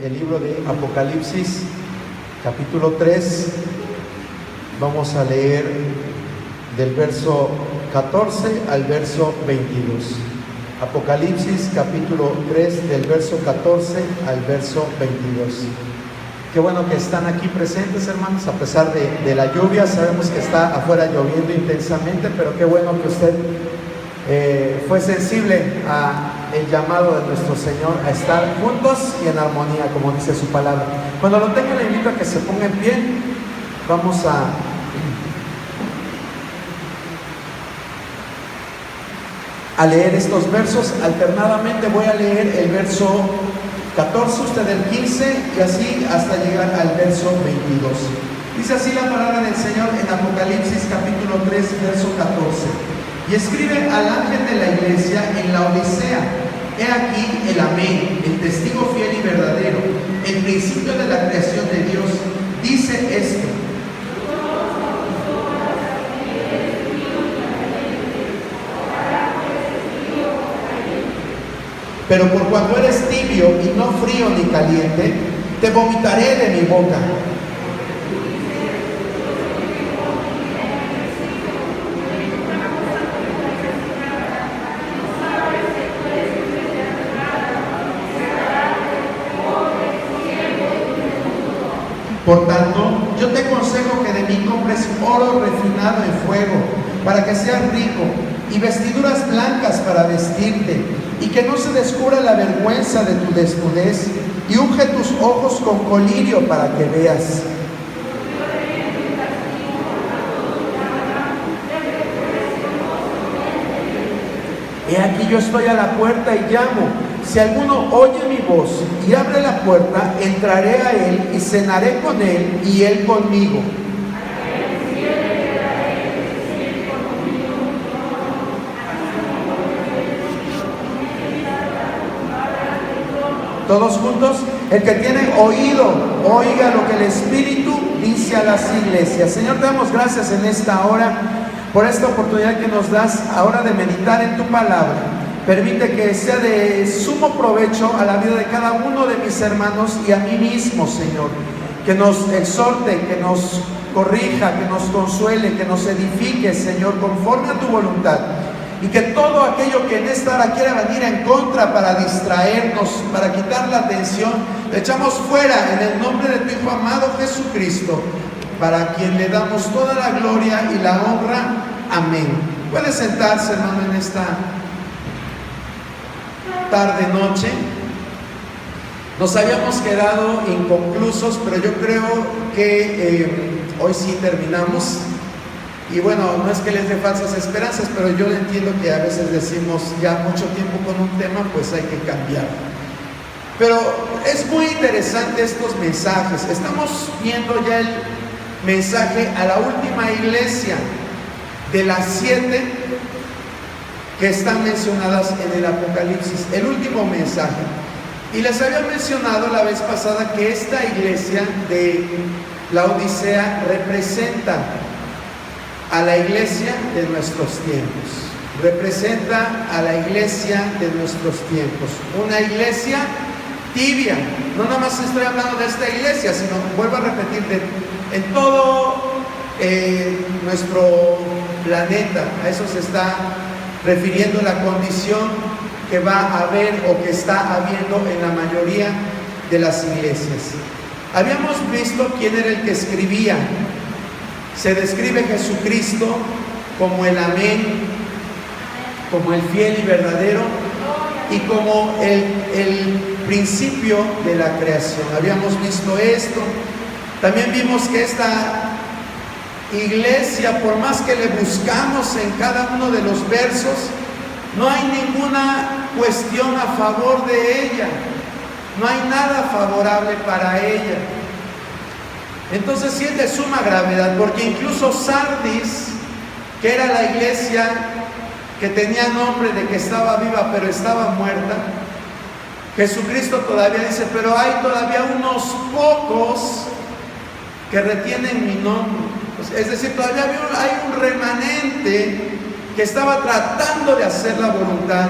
el libro de Apocalipsis, capítulo 3. Vamos a leer del verso 14 al verso 22. Apocalipsis, capítulo 3, del verso 14 al verso 22. Qué bueno que están aquí presentes, hermanos, a pesar de la lluvia. Sabemos que está afuera lloviendo intensamente, pero qué bueno que usted fue sensible al llamado de nuestro Señor a estar juntos y en armonía, como dice su palabra. Cuando lo tengan, le invito a que se ponga en pie. Vamos a leer estos versos alternadamente. Voy a leer el verso 14, usted el 15 y así hasta llegar al verso 22. Dice así la palabra del Señor en Apocalipsis capítulo 3, verso 14. Y escribe al ángel de la iglesia en la Odisea: he aquí el Amén, el testigo fiel y verdadero, el principio de la creación de Dios, dice esto: pero por cuanto eres tibio y no frío ni caliente, te vomitaré de mi boca. Por tanto, yo te aconsejo que de mí compres oro refinado en fuego, para que seas rico, y vestiduras blancas para vestirte, y que no se descubra la vergüenza de tu desnudez, y unge tus ojos con colirio para que veas. He aquí yo estoy a la puerta y llamo. Si alguno oye mi voz y abre la puerta, entraré a él y cenaré con él y él conmigo. Todos juntos, el que tiene oído, oiga lo que el Espíritu dice a las iglesias. Señor, te damos gracias en esta hora por esta oportunidad que nos das ahora de meditar en tu palabra. Permite que sea de sumo provecho a la vida de cada uno de mis hermanos y a mí mismo, Señor. Que nos exhorte, que nos corrija, que nos consuele, que nos edifique, Señor, conforme a tu voluntad. Y que todo aquello que en esta hora quiera venir en contra para distraernos, para quitar la atención, le echamos fuera en el nombre de tu Hijo amado Jesucristo, para quien le damos toda la gloria y la honra. Amén. Puede sentarse, hermano, en esta tarde noche. Nos habíamos quedado inconclusos, pero yo creo que hoy sí terminamos. Y bueno, no es que les dé falsas esperanzas, pero yo entiendo que a veces decimos ya mucho tiempo con un tema, pues hay que cambiar. Pero es muy interesante estos mensajes. Estamos viendo ya el mensaje a la última iglesia de las 7 que están mencionadas en el Apocalipsis, el último mensaje. Y les había mencionado la vez pasada que esta iglesia de la Odisea representa a la iglesia de nuestros tiempos. Representa a la iglesia de nuestros tiempos. Una iglesia tibia. No nada más estoy hablando de esta iglesia, sino, vuelvo a repetir, en todo nuestro planeta. A eso se está refiriendo la condición que va a haber o que está habiendo en la mayoría de las iglesias. Habíamos visto quién era el que escribía. Se describe Jesucristo como el Amén, como el fiel y verdadero, y como el principio de la creación. Habíamos visto esto. También vimos que esta iglesia, por más que le buscamos en cada uno de los versos, no hay ninguna cuestión a favor de ella. No hay nada favorable para ella. Entonces sí es de suma gravedad, porque incluso Sardis, que era la iglesia que tenía nombre de que estaba viva pero estaba muerta, Jesucristo todavía dice: pero hay todavía unos pocos que retienen mi nombre. Es decir, todavía hay un remanente que estaba tratando de hacer la voluntad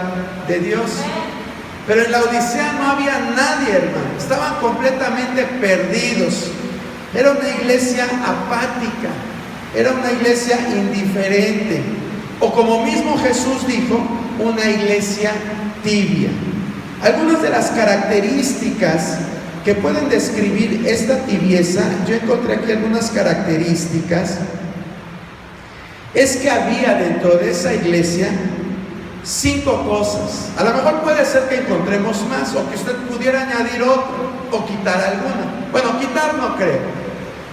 de Dios. Pero en la Odisea no había nadie, hermano. Estaban completamente perdidos. Era una iglesia apática. Era una iglesia indiferente. O como mismo Jesús dijo, una iglesia tibia. Algunas de las características que pueden describir esta tibieza, yo encontré aquí algunas características, es que había dentro de esa iglesia 5 cosas. A lo mejor puede ser que encontremos más, o que usted pudiera añadir otro, o quitar alguna. Bueno, quitar no creo,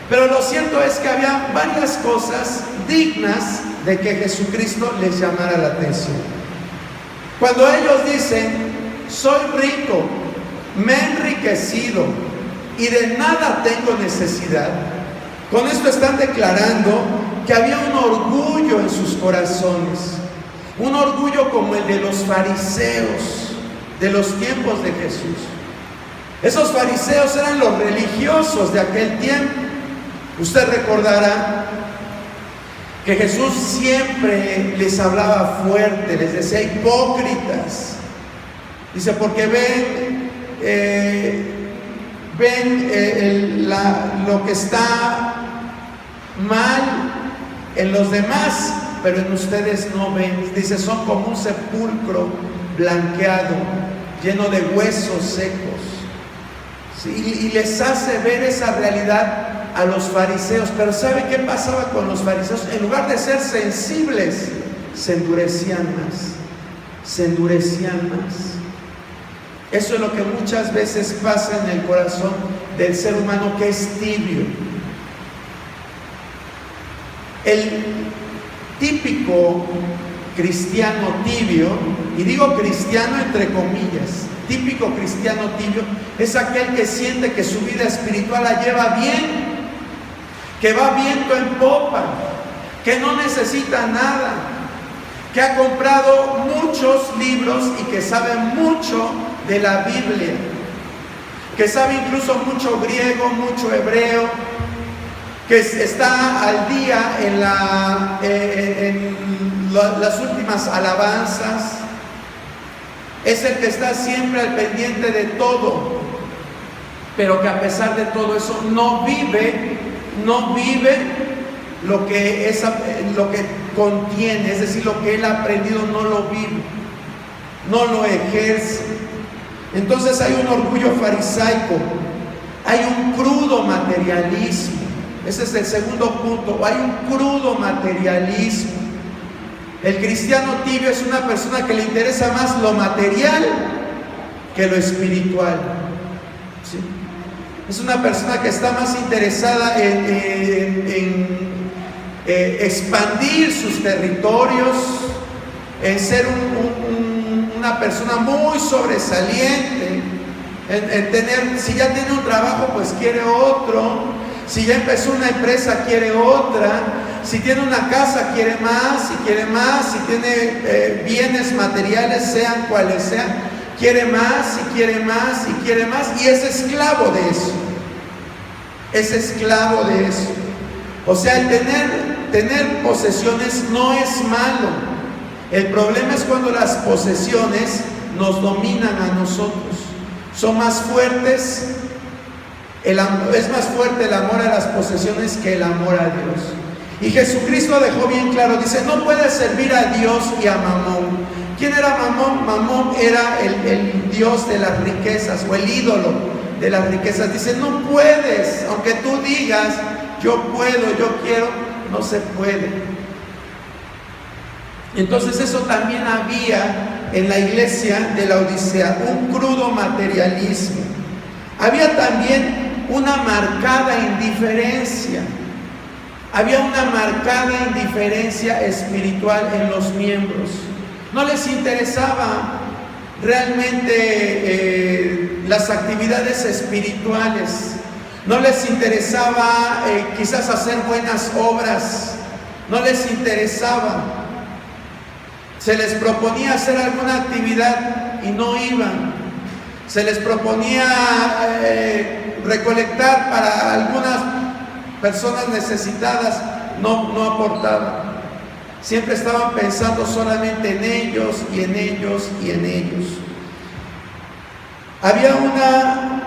pero lo cierto es que había varias cosas dignas de que Jesucristo les llamara la atención. Cuando ellos dicen, soy rico, me he enriquecido y de nada tengo necesidad, con esto están declarando que había un orgullo en sus corazones, un orgullo como el de los fariseos de los tiempos de Jesús. Esos fariseos eran los religiosos de aquel tiempo. Usted recordará que Jesús siempre les hablaba fuerte, les decía hipócritas. Dice, porque ven lo que está mal en los demás, pero en ustedes no ven. Dice, son como un sepulcro blanqueado, lleno de huesos secos. ¿Sí? Y les hace ver esa realidad a los fariseos. Pero ¿sabe qué pasaba con los fariseos? En lugar de ser sensibles, se endurecían más. Se endurecían más. Eso es lo que muchas veces pasa en el corazón del ser humano, que es tibio. El típico cristiano tibio, y digo cristiano entre comillas, típico cristiano tibio, es aquel que siente que su vida espiritual la lleva bien, que va viento en popa, que no necesita nada, que ha comprado muchos libros y que sabe mucho de la Biblia, que sabe incluso mucho griego, mucho hebreo, que está al día en las últimas alabanzas, es el que está siempre al pendiente de todo, pero que a pesar de todo eso no vive lo que contiene, es decir, lo que él ha aprendido no lo vive, no lo ejerce. Entonces hay un orgullo farisaico, hay un crudo materialismo. Ese es el segundo punto, hay un crudo materialismo. El cristiano tibio es una persona que le interesa más lo material que lo espiritual. ¿Sí? Es una persona que está más interesada en expandir sus territorios, en ser una persona muy sobresaliente, en tener, si ya tiene un trabajo, pues quiere otro. Si ya empezó una empresa, quiere otra. Si tiene una casa, quiere más. Si quiere más, si tiene bienes materiales, sean cuales sean, quiere más, y quiere más, y quiere más. Y es esclavo de eso. Es esclavo de eso. O sea, el tener posesiones no es malo. El problema es cuando las posesiones nos dominan a nosotros. Son más fuertes. Es más fuerte el amor a las posesiones que el amor a Dios. Y Jesucristo dejó bien claro, dice, no puedes servir a Dios y a Mamón. ¿Quién era Mamón? Mamón era el dios de las riquezas, o el ídolo de las riquezas. Dice, no puedes, aunque tú digas, yo puedo, yo quiero, no se puede. Entonces eso también había en la iglesia de la Odisea, un crudo materialismo. Había también una marcada indiferencia. Había una marcada indiferencia espiritual en los miembros. No les interesaba realmente las actividades espirituales. No les interesaba quizás hacer buenas obras. No les interesaba. Se les proponía hacer alguna actividad y no iban. Se les proponía recolectar para algunas personas necesitadas, no aportaban. Siempre estaban pensando solamente en ellos y en ellos y en ellos. Había una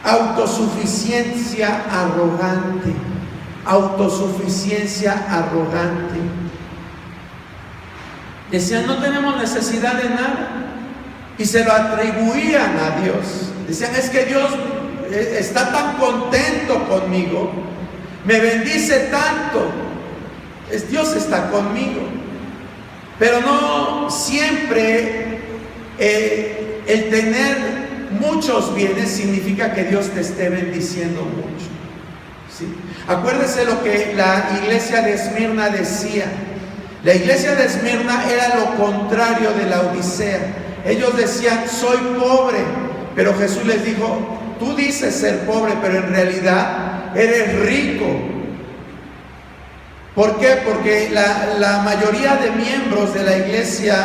autosuficiencia arrogante, Decían, no tenemos necesidad de nada, y se lo atribuían a Dios. Decían, es que Dios está tan contento conmigo, me bendice tanto, Dios está conmigo. Pero no siempre el tener muchos bienes significa que Dios te esté bendiciendo mucho, ¿sí? Acuérdese lo que la iglesia de Esmirna decía. La iglesia de Esmirna era lo contrario de la Odisea. Ellos decían, soy pobre, pero Jesús les dijo, tú dices ser pobre, pero en realidad eres rico. ¿Por qué? Porque la mayoría de miembros de la iglesia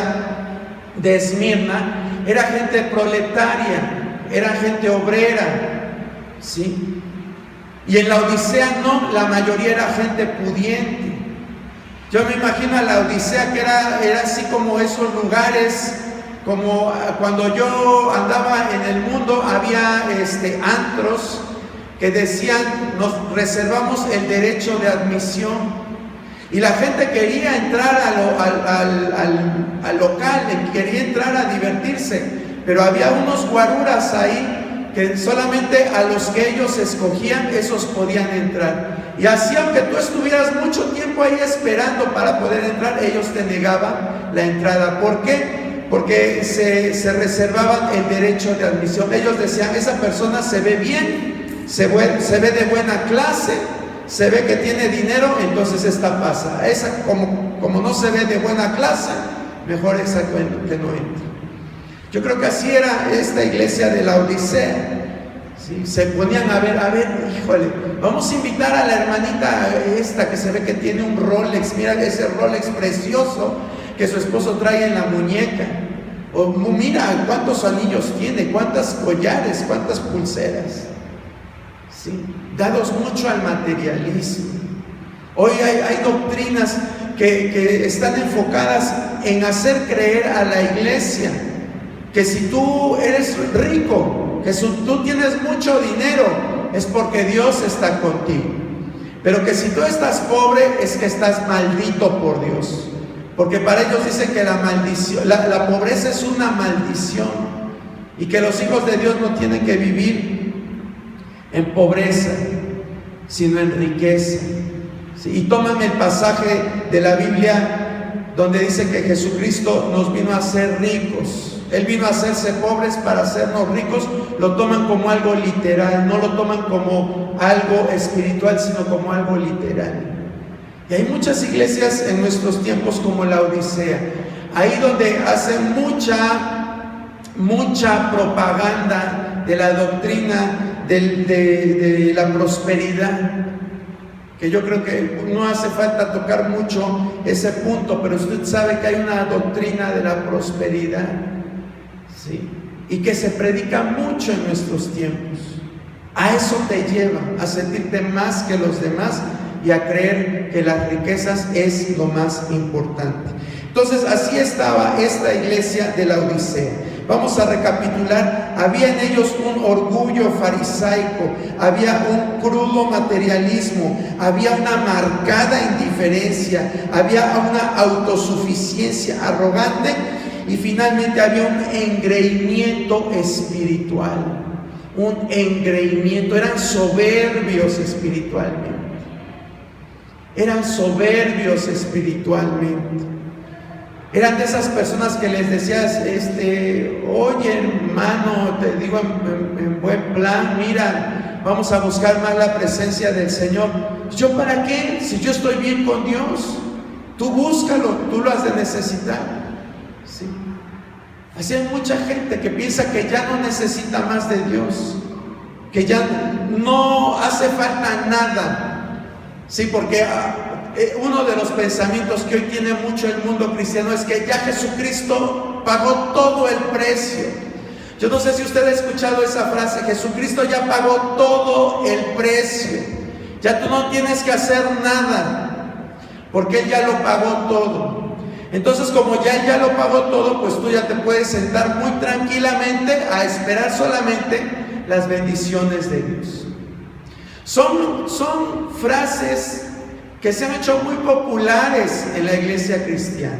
de Esmirna era gente proletaria, era gente obrera, ¿sí? Y en la Odisea no, la mayoría era gente pudiente. Yo me imagino a la Odisea que era así como esos lugares, como cuando yo andaba en el mundo, había antros que decían, nos reservamos el derecho de admisión. Y la gente quería entrar al local, quería entrar a divertirse, pero había unos guaruras ahí que solamente a los que ellos escogían, esos podían entrar. Y así, aunque tú estuvieras mucho tiempo ahí esperando para poder entrar, ellos te negaban la entrada. ¿Por qué? Porque se reservaban el derecho de admisión. Ellos decían, esa persona se ve bien, se ve de buena clase, se ve que tiene dinero, entonces esta pasa. Esa, como no se ve de buena clase, mejor esa que no entre. Yo creo que así era esta iglesia de la Odisea, ¿sí? Se ponían a ver, híjole, vamos a invitar a la hermanita esta que se ve que tiene un Rolex, mira ese Rolex precioso que su esposo trae en la muñeca, o mira cuántos anillos tiene, cuántas collares, cuántas pulseras, ¿sí? Dados mucho al materialismo. Hoy hay doctrinas que están enfocadas en hacer creer a la iglesia que si tú eres rico, que si tú tienes mucho dinero, es porque Dios está contigo. Pero que si tú estás pobre, es que estás maldito por Dios. Porque para ellos dicen que la pobreza es una maldición, y que los hijos de Dios no tienen que vivir en pobreza, sino en riqueza, ¿sí? Y toman el pasaje de la Biblia donde dice que Jesucristo nos vino a hacer ricos. Él vino a hacerse pobres para hacernos ricos. Lo toman como algo literal, no lo toman como algo espiritual, sino como algo literal. Y hay muchas iglesias en nuestros tiempos como la Odisea, ahí donde hacen mucha propaganda de la doctrina de la prosperidad, que yo creo que no hace falta tocar mucho ese punto, pero usted sabe que hay una doctrina de la prosperidad, ¿sí? Y que se predica mucho en nuestros tiempos. A eso te lleva, a sentirte más que los demás y a creer que las riquezas es lo más importante. Entonces así estaba esta iglesia de la Odisea. Vamos a recapitular. Había en ellos un orgullo farisaico, había un crudo materialismo, había una marcada indiferencia, había una autosuficiencia arrogante, y finalmente había un engreimiento espiritual. Un engreimiento, eran soberbios espiritualmente. Eran soberbios espiritualmente. Eran de esas personas que les decías, oye hermano, te digo en buen plan, mira, vamos a buscar más la presencia del Señor. ¿Yo para qué? Si yo estoy bien con Dios, tú búscalo, tú lo has de necesitar, ¿sí? Así hay mucha gente que piensa que ya no necesita más de Dios, que ya no hace falta nada, ¿sí? Porque uno de los pensamientos que hoy tiene mucho el mundo cristiano es que ya Jesucristo pagó todo el precio. Yo no sé si usted ha escuchado esa frase: Jesucristo ya pagó todo el precio, ya tú no tienes que hacer nada, porque Él ya lo pagó todo. Entonces, como ya lo pagó todo, pues tú ya te puedes sentar muy tranquilamente a esperar solamente las bendiciones de Dios. Son frases que se han hecho muy populares en la iglesia cristiana.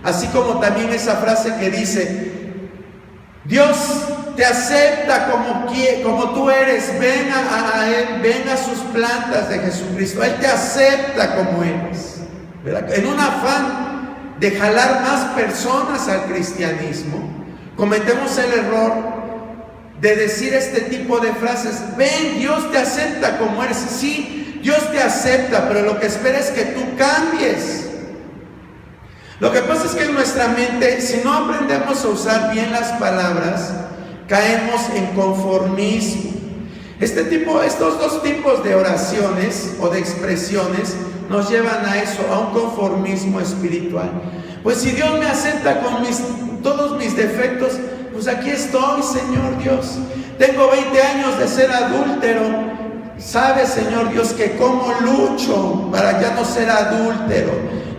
Así como también esa frase que dice: Dios te acepta como tú eres, ven a Él, ven a sus plantas de Jesucristo, Él te acepta como eres, ¿verdad? En un afán de jalar más personas al cristianismo, cometemos el error de decir este tipo de frases: ven, Dios te acepta como eres. Sí, Dios te acepta, pero lo que espera es que tú cambies. Lo que pasa es que en nuestra mente, si no aprendemos a usar bien las palabras, caemos en conformismo. Estos dos tipos de oraciones o de expresiones nos llevan a eso, a un conformismo espiritual. Pues si Dios me acepta con todos mis defectos, pues aquí estoy, Señor Dios. Tengo 20 años de ser adúltero. Sabes, Señor Dios, que cómo lucho para ya no ser adúltero.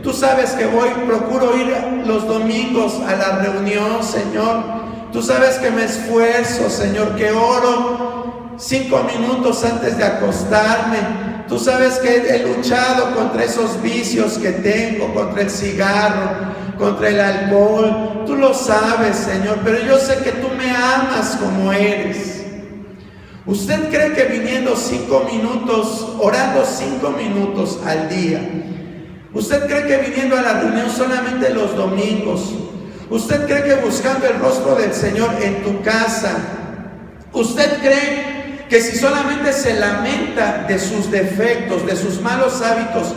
Tú sabes que procuro ir los domingos a la reunión, Señor. Tú sabes que me esfuerzo, Señor, que oro 5 minutos antes de acostarme. Tú sabes que he luchado contra esos vicios que tengo, contra el cigarro, contra el alcohol. Tú lo sabes, Señor, pero yo sé que tú me amas como eres. ¿Usted cree que viniendo 5 minutos, orando 5 minutos al día, usted cree que viniendo a la reunión solamente los domingos, usted cree que buscando el rostro del Señor en tu casa, usted cree que si solamente se lamenta de sus defectos, de sus malos hábitos,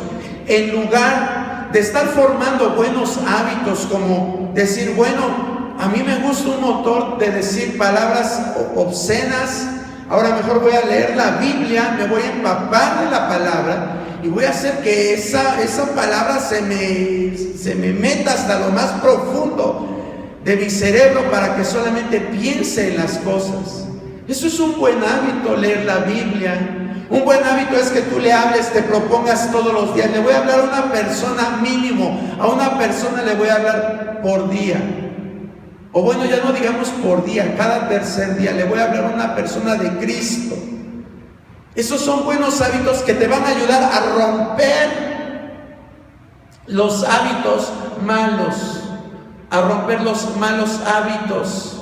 en lugar de estar formando buenos hábitos, como decir, bueno, a mí me gusta un motor de decir palabras obscenas, ahora mejor voy a leer la Biblia, me voy a empapar de la palabra y voy a hacer que esa palabra se me meta hasta lo más profundo de mi cerebro para que solamente piense en las cosas. Eso es un buen hábito, leer la Biblia. Un buen hábito es que tú le hables, te propongas todos los días. Le voy a hablar a una persona mínimo, a una persona le voy a hablar por día. O bueno, ya no digamos por día, cada tercer día le voy a hablar a una persona de Cristo. Esos son buenos hábitos que te van a ayudar a romper los hábitos malos, a romper los malos hábitos.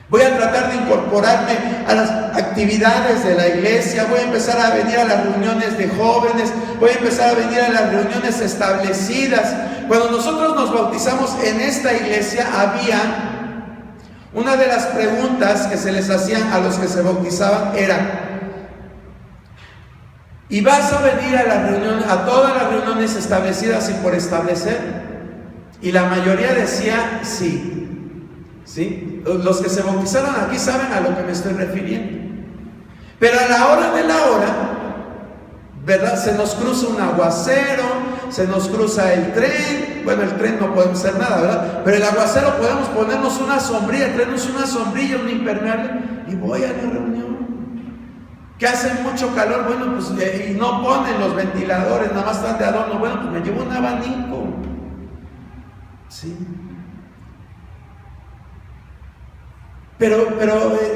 Voy a tratar de incorporarme a las actividades de la iglesia, voy a empezar a venir a las reuniones de jóvenes, voy a empezar a venir a las reuniones establecidas. Cuando nosotros nos bautizamos en esta iglesia, había una de las preguntas que se les hacían a los que se bautizaban era: ¿y vas a venir a las reuniones, a todas las reuniones establecidas y por establecer? Y la mayoría decía sí. ¿Sí? Los que se bautizaron aquí saben a lo que me estoy refiriendo. Pero a la hora de la hora, ¿verdad? Se nos cruza un aguacero, se nos cruza el tren. Bueno, el tren no podemos hacer nada, ¿verdad? Pero el aguacero podemos ponernos una sombrilla, traernos una sombrilla, un impermeable, y voy a la reunión. Que hace mucho calor, bueno, pues y no ponen los ventiladores, nada más están de adorno. Bueno, pues me llevo un abanico. ¿Sí? Pero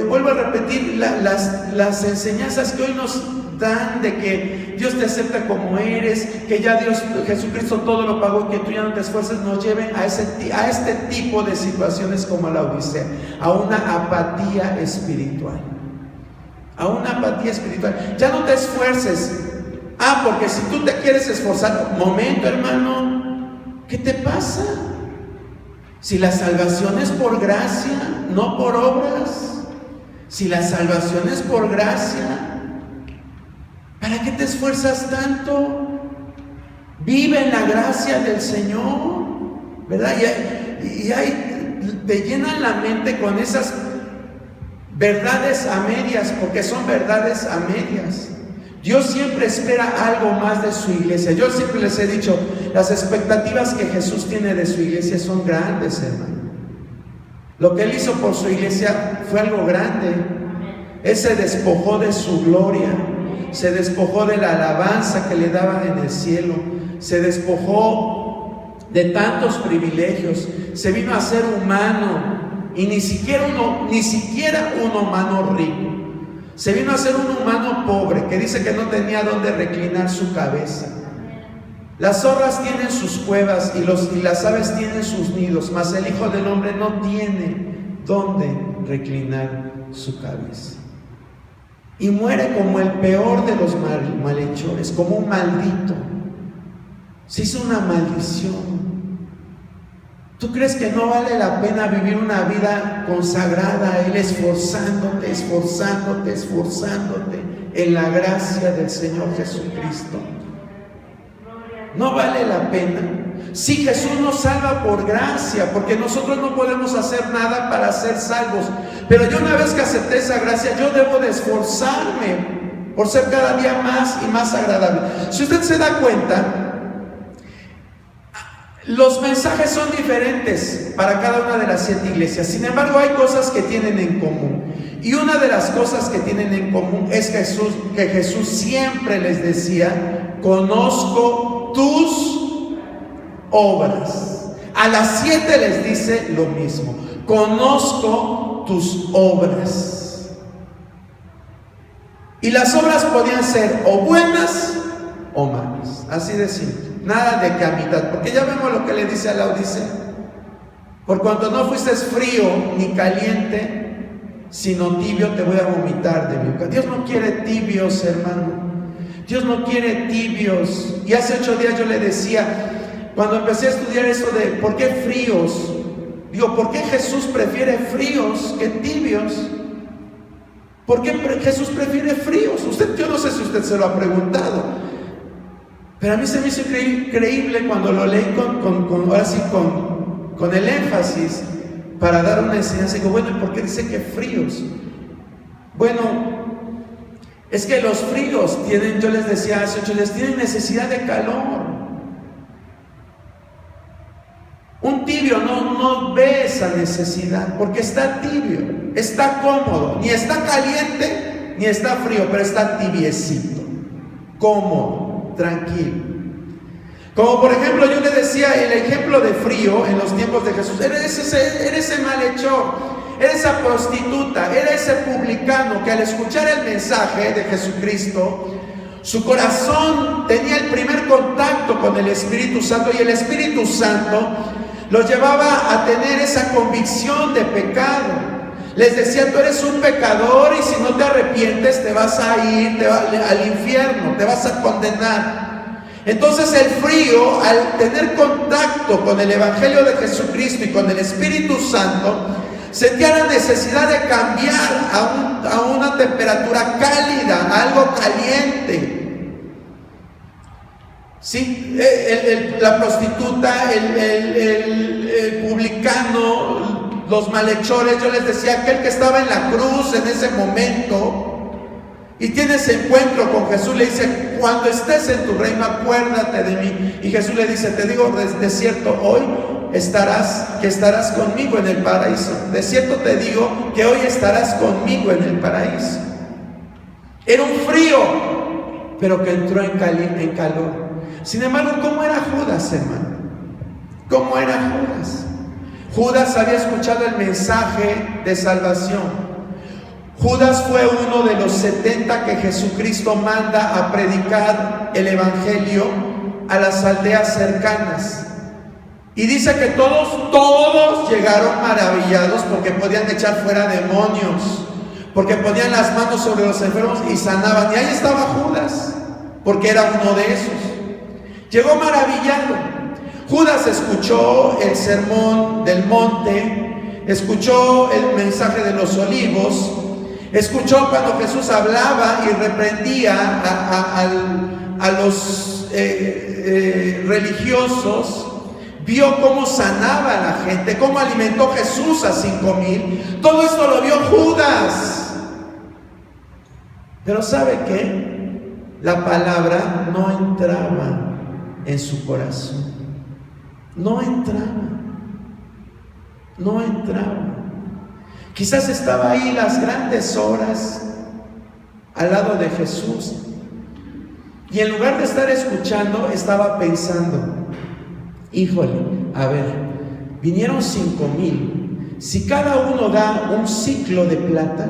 vuelvo a repetir las enseñanzas que hoy nos dan de que Dios te acepta como eres, que ya Jesucristo todo lo pagó, que tú ya no te esfuerces, nos lleven a este tipo de situaciones como la Odisea, a una apatía espiritual. A una apatía espiritual. Ya no te esfuerces. Porque si tú te quieres esforzar, momento, hermano, ¿qué te pasa? Si la salvación es por gracia, no por obras. Si la salvación es por gracia, ¿para qué te esfuerzas tanto? Vive en la gracia del Señor, ¿verdad? Te llenan la mente con esas verdades a medias, porque son verdades a medias. Dios siempre espera algo más de su iglesia. Yo siempre les he dicho, las expectativas que Jesús tiene de su iglesia son grandes, hermano. Lo que Él hizo por su iglesia fue algo grande. Él se despojó de su gloria, se despojó de la alabanza que le daban en el cielo, se despojó de tantos privilegios, se vino a ser humano, y ni siquiera un humano rico. Se vino a ser un humano pobre, que dice que no tenía dónde reclinar su cabeza. Las zorras tienen sus cuevas y las aves tienen sus nidos, mas el Hijo del Hombre no tiene dónde reclinar su cabeza. Y muere como el peor de los malhechores, como un maldito. Se hizo una maldición. ¿Tú crees que no vale la pena vivir una vida consagrada a Él, esforzándote en la gracia del Señor Jesucristo? ¿No vale la pena? Sí, Jesús nos salva por gracia, porque nosotros no podemos hacer nada para ser salvos. Pero yo, una vez que acepté esa gracia, yo debo de esforzarme por ser cada día más y más agradable. Si usted se da cuenta, los mensajes son diferentes para cada una de las 7 iglesias. Sin embargo, hay cosas que tienen en común. Y una de las cosas que tienen en común es que Jesús siempre les decía: conozco tus obras. A las 7 les dice lo mismo: conozco tus obras. Y las obras podían ser o buenas o malas, así de simple. Nada de que a mitad, porque ya vemos lo que le dice a la Odisea: por cuanto no fuiste frío ni caliente, sino tibio, te voy a vomitar de mi boca. Dios no quiere tibios, hermano. Dios no quiere tibios. Y hace 8 días yo le decía, cuando empecé a estudiar esto de por qué fríos, digo, ¿por qué Jesús prefiere fríos que tibios? ¿Por qué Jesús prefiere fríos? Yo no sé si usted se lo ha preguntado. Pero a mí se me hizo increíble cuando lo leí con el énfasis para dar una enseñanza. Digo, bueno, ¿y por qué dice que fríos? Bueno, es que los fríos tienen, yo les decía hace 8 días, tienen necesidad de calor. Un tibio no ve esa necesidad porque está tibio, está cómodo, ni está caliente ni está frío, pero está tibiecito, cómodo, tranquilo. Como por ejemplo, yo le decía el ejemplo de frío en los tiempos de Jesús. Era ese malhechor, era esa prostituta, era ese publicano que al escuchar el mensaje de Jesucristo, su corazón tenía el primer contacto con el Espíritu Santo, y el Espíritu Santo los llevaba a tener esa convicción de pecado. Les decía: tú eres un pecador y si no te arrepientes te vas a ir al infierno, te vas a condenar. Entonces el frío, al tener contacto con el Evangelio de Jesucristo y con el Espíritu Santo, sentía la necesidad de cambiar a una temperatura cálida, a algo caliente. Sí, la prostituta, el publicano, los malhechores, yo les decía, aquel que estaba en la cruz en ese momento y tiene ese encuentro con Jesús, le dice: cuando estés en tu reino, acuérdate de mí. Y Jesús le dice: te digo de cierto, hoy estarás conmigo en el paraíso. De cierto te digo que hoy estarás conmigo en el paraíso. Era un frío, pero que entró en calor. Sin embargo, ¿cómo era Judas, hermano? ¿Cómo era Judas? Judas había escuchado el mensaje de salvación. Judas fue uno de los 70 que Jesucristo manda a predicar el Evangelio a las aldeas cercanas. Y dice que todos llegaron maravillados porque podían echar fuera demonios, porque ponían las manos sobre los enfermos y sanaban. Y ahí estaba Judas, porque era uno de esos. Llegó maravillado. Judas escuchó el sermón del monte, escuchó el mensaje de los olivos, escuchó cuando Jesús hablaba y reprendía a los religiosos, vio cómo sanaba a la gente, cómo alimentó Jesús a 5,000. Todo esto lo vio Judas. Pero ¿sabe qué? La palabra no entraba en su corazón. No entraba. Quizás estaba ahí las grandes horas al lado de Jesús, y en lugar de estar escuchando, estaba pensando. Híjole, a ver, vinieron 5,000. Si cada uno da un ciclo de plata,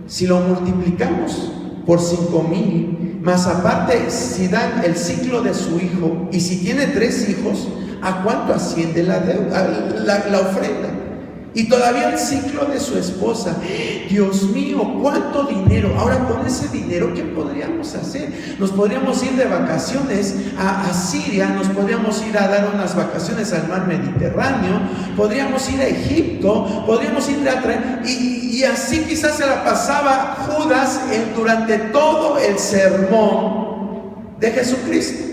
si lo multiplicamos por 5,000, más aparte si dan el ciclo de su hijo, y si tiene 3 hijos, ¿a cuánto asciende la ofrenda? Y todavía el ciclo de su esposa. Dios mío, cuánto dinero. Ahora, con ese dinero, ¿qué podríamos hacer? Nos podríamos ir de vacaciones a Siria, nos podríamos ir a dar unas vacaciones al mar Mediterráneo, podríamos ir a Egipto, podríamos ir a traer, y así quizás se la pasaba Judas durante todo el sermón de Jesucristo.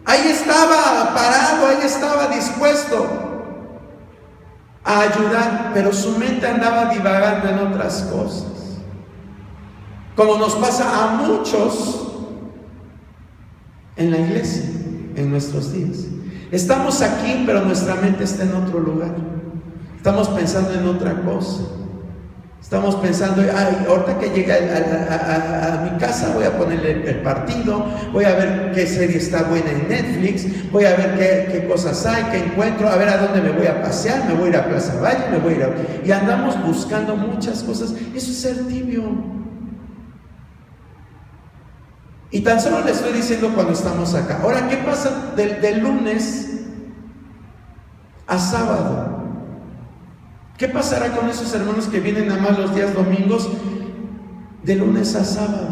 Ahí estaba parado, ahí estaba dispuesto a ayudar, pero su mente andaba divagando en otras cosas, como nos pasa a muchos en la iglesia en nuestros días. Estamos aquí, pero nuestra mente está en otro lugar, estamos pensando en otra cosa. Estamos pensando, ay, ahorita que llegue a mi casa voy a ponerle el partido, voy a ver qué serie está buena en Netflix, voy a ver qué cosas hay, qué encuentro, a ver a dónde me voy a pasear, me voy a ir a Plaza Valle, me voy a ir a... Y andamos buscando muchas cosas. Eso es ser tibio. Y tan solo le estoy diciendo cuando estamos acá. Ahora, ¿qué pasa del lunes a sábado? ¿Qué pasará con esos hermanos que vienen nada más los días domingos, de lunes a sábado?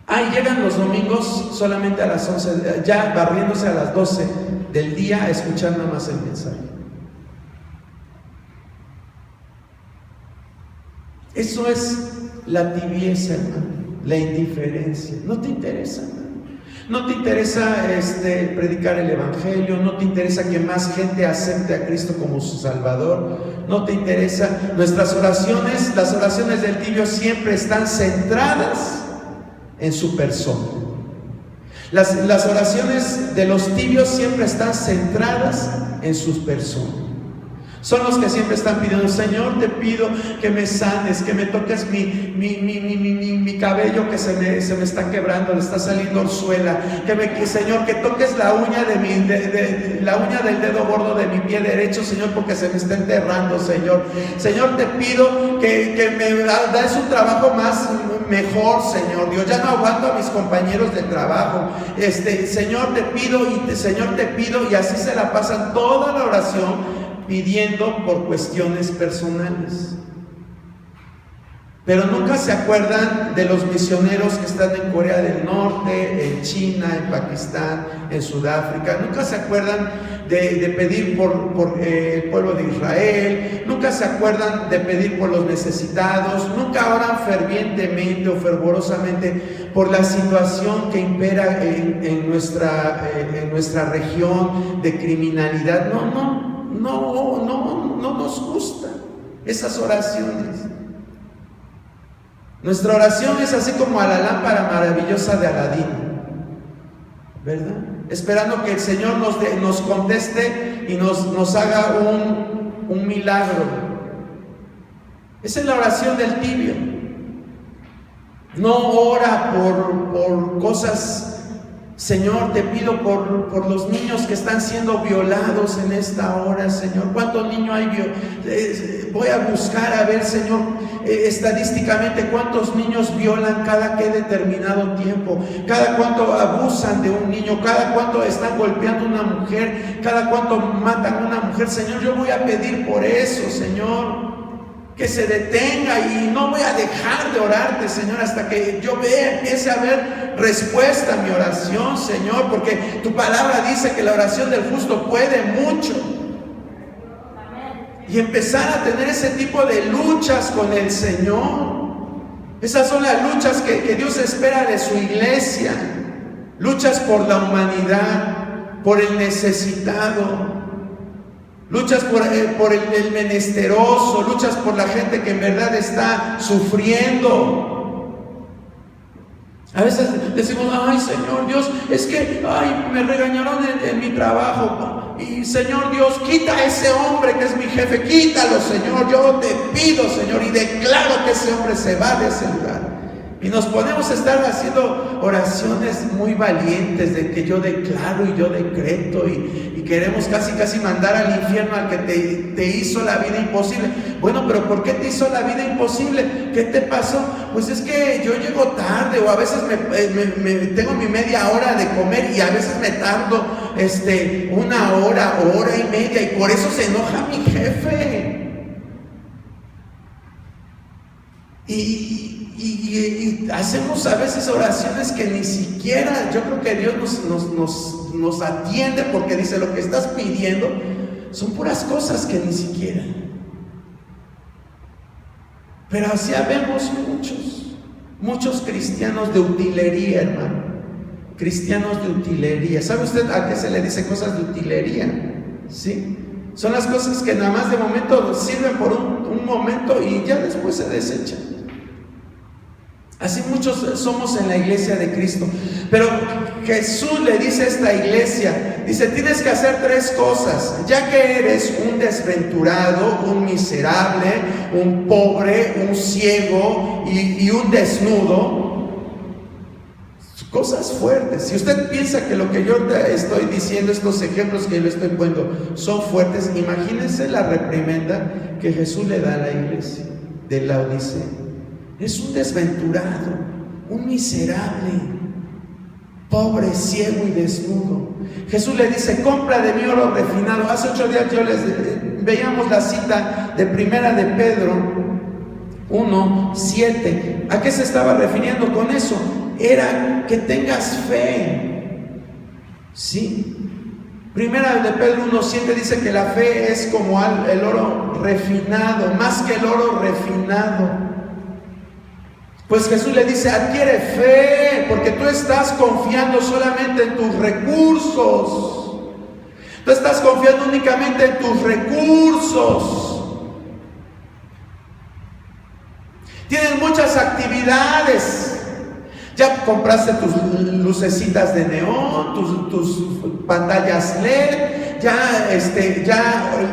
Y llegan los domingos solamente a las 11, ya barriéndose a las 12 del día a escuchar nada más el mensaje. Eso es la tibieza, hermano, la indiferencia. No te interesa, hermano. No te interesa predicar el evangelio, no te interesa que más gente acepte a Cristo como su Salvador, no te interesa. Nuestras oraciones, las oraciones del tibio siempre están centradas en su persona. Las oraciones de los tibios siempre están centradas en sus personas. Son los que siempre están pidiendo: Señor, te pido que me sanes, que me toques mi cabello que se me está quebrando, le está saliendo orzuela, Señor, que toques la uña la uña del dedo gordo de mi pie derecho, Señor, porque se me está enterrando, Señor. Señor, te pido que me des un trabajo mejor, Señor Dios. Ya no aguanto a mis compañeros de trabajo. Señor, te pido, y así se la pasan toda la oración pidiendo por cuestiones personales. Pero nunca se acuerdan de los misioneros que están en Corea del Norte, en China, en Pakistán, en Sudáfrica. Nunca se acuerdan de pedir por el pueblo de Israel. Nunca se acuerdan de pedir por los necesitados. Nunca oran fervientemente o fervorosamente por la situación que impera en nuestra región de criminalidad. No nos gustan esas oraciones. Nuestra oración es así como a la lámpara maravillosa de Aladín, ¿verdad? Esperando que el Señor nos conteste y nos haga un milagro. Esa es la oración del tibio. No ora por cosas. Señor, te pido por los niños que están siendo violados en esta hora, Señor. ¿Cuántos niños hay? Voy a buscar a ver, Señor, estadísticamente cuántos niños violan cada que determinado tiempo, cada cuánto abusan de un niño, cada cuánto están golpeando a una mujer, cada cuánto matan a una mujer. Señor, yo voy a pedir por eso, Señor, que se detenga, y no voy a dejar de orarte, Señor, hasta que yo empiece a ver respuesta a mi oración, Señor, porque tu palabra dice que la oración del justo puede mucho. Y empezar a tener ese tipo de luchas con el Señor. Esas son las luchas que Dios espera de su iglesia. Luchas por la humanidad, por el necesitado. Luchas por el menesteroso, luchas por la gente que en verdad está sufriendo. A veces decimos: ay, Señor Dios, es que me regañaron en mi trabajo, y Señor Dios, quita a ese hombre que es mi jefe, quítalo, Señor. Yo te pido, Señor, y declaro que ese hombre se va de ese lugar. Y nos ponemos a estar haciendo oraciones muy valientes de que yo declaro y yo decreto y queremos casi mandar al infierno al que te hizo la vida imposible. Bueno, pero ¿por qué te hizo la vida imposible? ¿Qué te pasó? Pues es que yo llego tarde, o a veces tengo mi media hora de comer y a veces me tardo 1 hora o hora y media, y por eso se enoja mi jefe. Y hacemos a veces oraciones que ni siquiera, yo creo que Dios nos atiende, porque dice: lo que estás pidiendo son puras cosas que ni siquiera. Pero así vemos muchos cristianos de utilería, hermano. Cristianos de utilería. ¿Sabe usted a qué se le dice cosas de utilería? ¿Sí? Son las cosas que nada más de momento sirven por un momento y ya después se desechan. Así muchos somos en la iglesia de Cristo. Pero Jesús le dice a esta iglesia, dice: tienes que hacer 3 cosas. Ya que eres un desventurado, un miserable, un pobre, un ciego y un desnudo, cosas fuertes. Si usted piensa que lo que yo te estoy diciendo, estos ejemplos que yo le estoy poniendo, son fuertes, imagínense la reprimenda que Jesús le da a la iglesia de Laodicea. Es un desventurado, un miserable, pobre, ciego y desnudo. Jesús le dice: compra de mí oro refinado. Hace 8 días veíamos la cita de Primera de Pedro 1:7. ¿A qué se estaba refiriendo con eso? Era que tengas fe. ¿Sí? Primera de Pedro 1:7 dice que la fe es como el oro refinado, más que el oro refinado. Pues Jesús le dice: adquiere fe, porque tú estás confiando solamente en tus recursos. Tú estás confiando únicamente en tus recursos. Tienes muchas actividades. Ya compraste tus lucecitas de neón, tus pantallas LED. Ya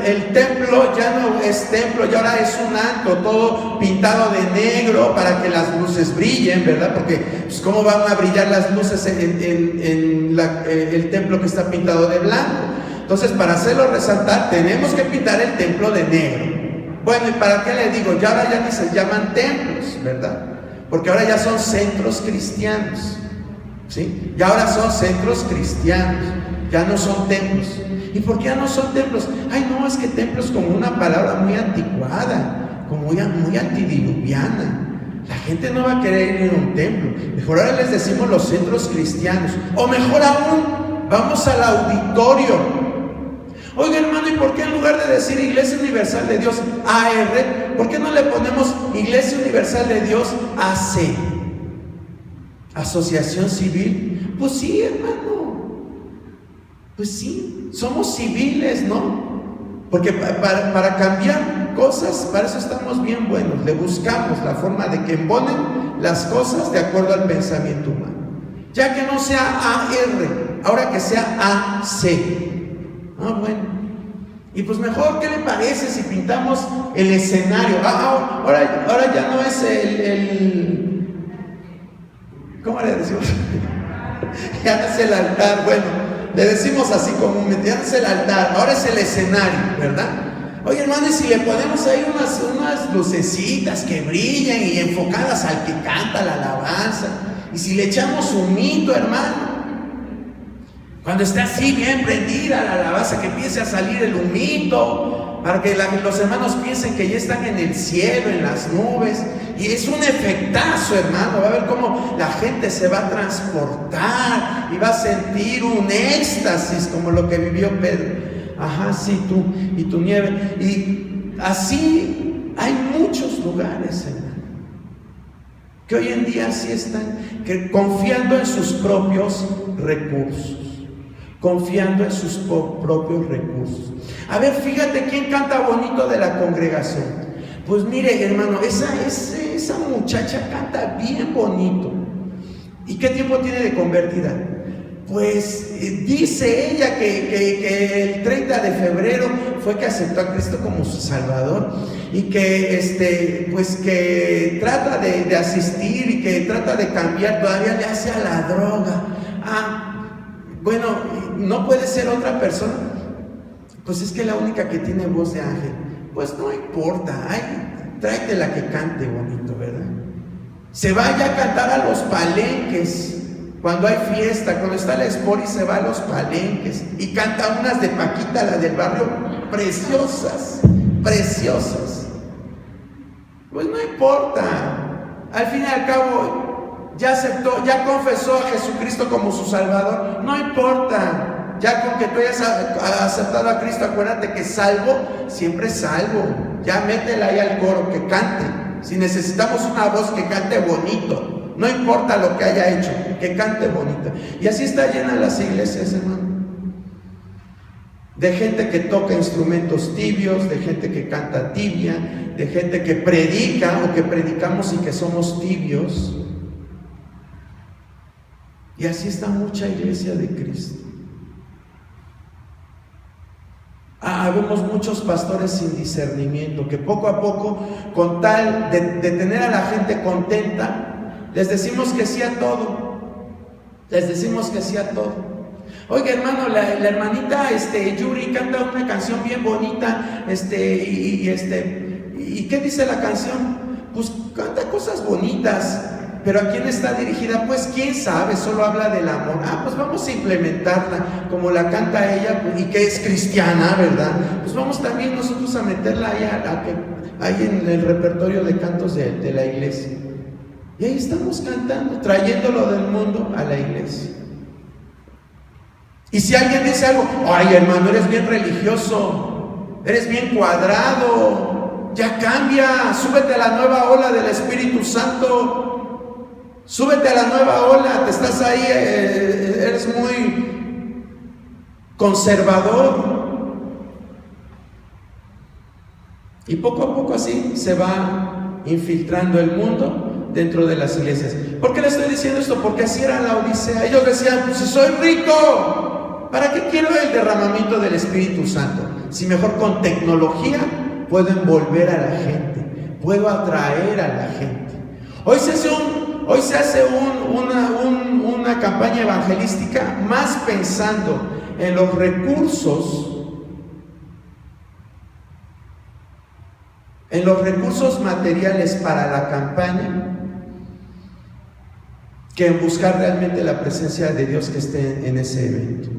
el templo ya no es templo, ya ahora es un antro, todo pintado de negro para que las luces brillen, ¿verdad? Porque pues, ¿cómo van a brillar las luces en el templo que está pintado de blanco? Entonces, para hacerlo resaltar, tenemos que pintar el templo de negro. Bueno, ¿y para qué le digo? Ya ahora ya ni se llaman templos, ¿verdad? Porque ahora ya son centros cristianos, ¿sí? Ya ahora son centros cristianos, ya no son templos. ¿Y por qué ya no son templos? Ay, no, es que templo es como una palabra muy anticuada, como muy antidiluviana. La gente no va a querer ir a un templo. Mejor ahora les decimos los centros cristianos. O mejor aún, vamos al auditorio. Oiga, hermano, ¿y por qué en lugar de decir Iglesia Universal de Dios AR, por qué no le ponemos Iglesia Universal de Dios AC? ¿Asociación Civil? Pues sí, hermano. Pues sí, somos civiles, ¿no? Porque para cambiar cosas, para eso estamos bien buenos. Le buscamos la forma de que embonen las cosas de acuerdo al pensamiento humano. Ya que no sea AR, ahora que sea AC. Ah, bueno. Y pues mejor, ¿qué le parece si pintamos el escenario? Ahora ya no es ¿cómo le decimos? Ya no es el altar, bueno. Le decimos así comúnmente: ya no es el altar, ahora es el escenario, ¿verdad? Oye, hermano, y si le ponemos ahí unas lucecitas que brillan y enfocadas al que canta la alabanza, y si le echamos humito, hermano, cuando está así bien prendida la alabanza, que empiece a salir el humito, para que los hermanos piensen que ya están en el cielo, en las nubes. Y es un efectazo, hermano. Va a ver cómo la gente se va a transportar y va a sentir un éxtasis como lo que vivió Pedro. Ajá, sí, tú y tu nieve. Y así hay muchos lugares, hermano, que hoy en día sí están confiando en sus propios recursos. Confiando en sus propios recursos. A ver, fíjate quién canta bonito de la congregación. Pues mire, hermano, esa muchacha canta bien bonito. ¿Y qué tiempo tiene de convertida? pues dice ella que el 30 de febrero fue que aceptó a Cristo como su Salvador y que pues que trata de asistir y que trata de cambiar, todavía le hace a la droga. Bueno, ¿no puede ser otra persona? Pues es que la única que tiene voz de ángel. Pues no importa, tráete la que cante bonito, ¿verdad? Se vaya a cantar a los palenques. Cuando hay fiesta, cuando está la Espori, se va a los palenques y canta unas de Paquita, la del barrio, preciosas, preciosas. Pues no importa, al fin y al cabo ya aceptó, ya confesó a Jesucristo como su Salvador, no importa, ya con que tú hayas aceptado a Cristo, acuérdate que salvo, siempre salvo, ya métela ahí al coro, que cante. Si necesitamos una voz que cante bonito, no importa lo que haya hecho, que cante bonita. Y así está llena las iglesias, hermano, de gente que toca instrumentos tibios, de gente que canta tibia, de gente que predica o que predicamos y que somos tibios. Y así está mucha iglesia de Cristo. Vemos muchos pastores sin discernimiento, que poco a poco, con tal de tener a la gente contenta, les decimos que sí a todo. Les decimos que sí a todo. Oiga, hermano, la hermanita Yuri canta una canción bien bonita, ¿y qué dice la canción? Pues canta cosas bonitas, pero ¿a quién está dirigida? Pues quién sabe, solo habla del amor. Pues vamos a implementarla como la canta ella, y que es cristiana, ¿verdad? Pues vamos también nosotros a meterla ahí en el repertorio de cantos de la iglesia. Y ahí estamos cantando, trayéndolo del mundo a la iglesia. Y si alguien dice algo, ay hermano, eres bien religioso, eres bien cuadrado, ya cambia, súbete a la nueva ola del Espíritu Santo, súbete a la nueva ola, te estás ahí, eres muy conservador. Y poco a poco así se va infiltrando el mundo dentro de las iglesias. ¿Por qué le estoy diciendo esto? Porque así era la Odisea. Ellos decían, pues si soy rico, ¿para qué quiero el derramamiento del Espíritu Santo? Si mejor con tecnología puedo envolver a la gente, puedo atraer a la gente. Hoy se hace una campaña evangelística más pensando en los recursos materiales para la campaña, que en buscar realmente la presencia de Dios que esté en ese evento.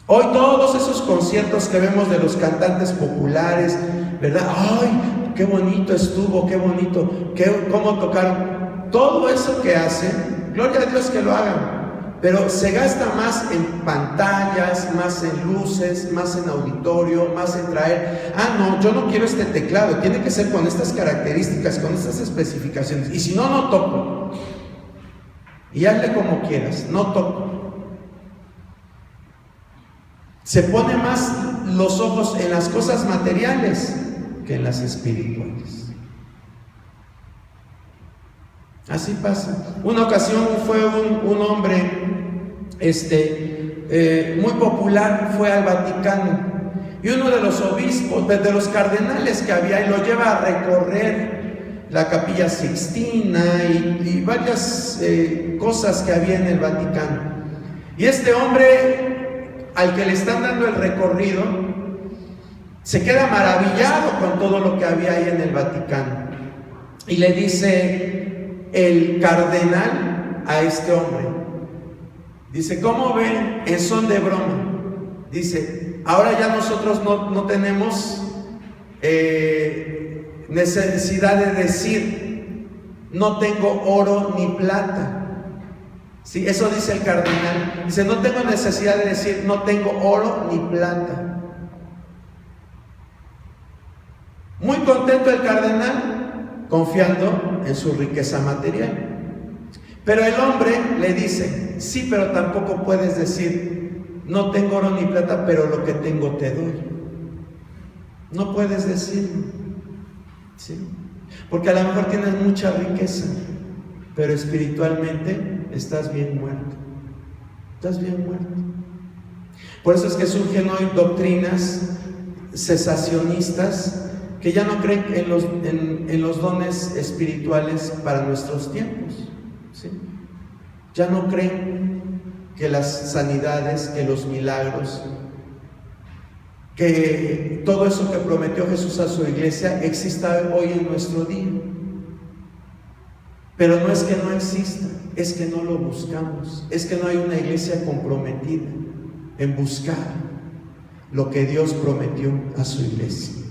Hoy todos esos conciertos que vemos de los cantantes populares, ¿verdad? ¡Ay, qué bonito estuvo, qué bonito, cómo tocaron! Todo eso que hacen, gloria a Dios que lo hagan, pero se gasta más en pantallas, más en luces, más en auditorio, más en traer, no, yo no quiero este teclado, tiene que ser con estas características, con estas especificaciones, y si no, no toco. Y hazle como quieras, no toco. Se pone más los ojos en las cosas materiales que en las espirituales. Así pasa. Una ocasión fue un hombre muy popular, fue al Vaticano, y uno de los obispos, de los cardenales que había, y lo lleva a recorrer la Capilla Sixtina y varias cosas que había en el Vaticano. Y este hombre, al que le están dando el recorrido, se queda maravillado con todo lo que había ahí en el Vaticano. Y le dice el cardenal a este hombre, dice, ¿cómo ven? En son de broma. Dice, ahora ya nosotros no tenemos necesidad de decir, no tengo oro ni plata. Sí, eso dice el cardenal. Dice, no tengo necesidad de decir, no tengo oro ni plata. Muy contento el cardenal, confiando en su riqueza material. Pero el hombre le dice, sí, pero tampoco puedes decir, no tengo oro ni plata, pero lo que tengo te doy. No puedes decirlo, ¿sí? Porque a lo mejor tienes mucha riqueza, pero espiritualmente estás bien muerto. estás bien muerto. Por eso es que surgen hoy doctrinas cesacionistas que ya no creen en los dones espirituales para nuestros tiempos, ¿sí? Ya no creen que las sanidades, que los milagros, que todo eso que prometió Jesús a su iglesia exista hoy en nuestro día. Pero no es que no exista, es que no lo buscamos, es que no hay una iglesia comprometida en buscar lo que Dios prometió a su iglesia.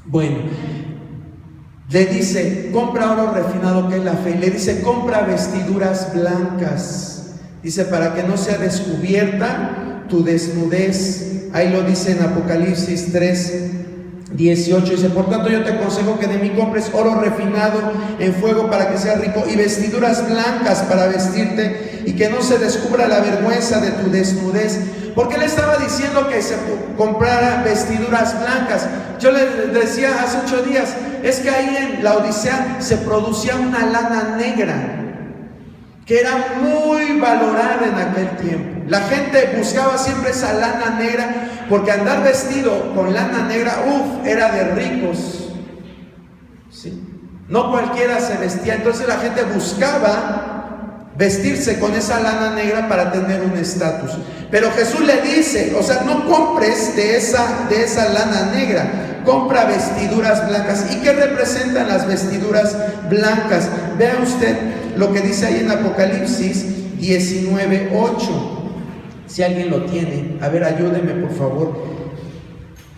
Bueno, le dice, compra oro refinado, que es la fe, y le dice, compra vestiduras blancas, dice, para que no sea descubierta tu desnudez. Ahí lo dice en Apocalipsis 3:18, dice, por tanto yo te aconsejo que de mí compres oro refinado en fuego para que seas rico, y vestiduras blancas para vestirte, y que no se descubra la vergüenza de tu desnudez. Porque él estaba diciendo que se comprara vestiduras blancas. Yo le decía hace 8 días, es que ahí en la Odisea se producía una lana negra que era muy valorada en aquel tiempo. La gente buscaba siempre esa lana negra, porque andar vestido con lana negra, era de ricos, ¿sí? No cualquiera se vestía, entonces la gente buscaba vestirse con esa lana negra para tener un estatus. Pero Jesús le dice, o sea, no compres de esa lana negra, compra vestiduras blancas. ¿Y qué representan las vestiduras blancas? Vea usted lo que dice ahí en Apocalipsis 19:8. Si alguien lo tiene, a ver, ayúdeme por favor.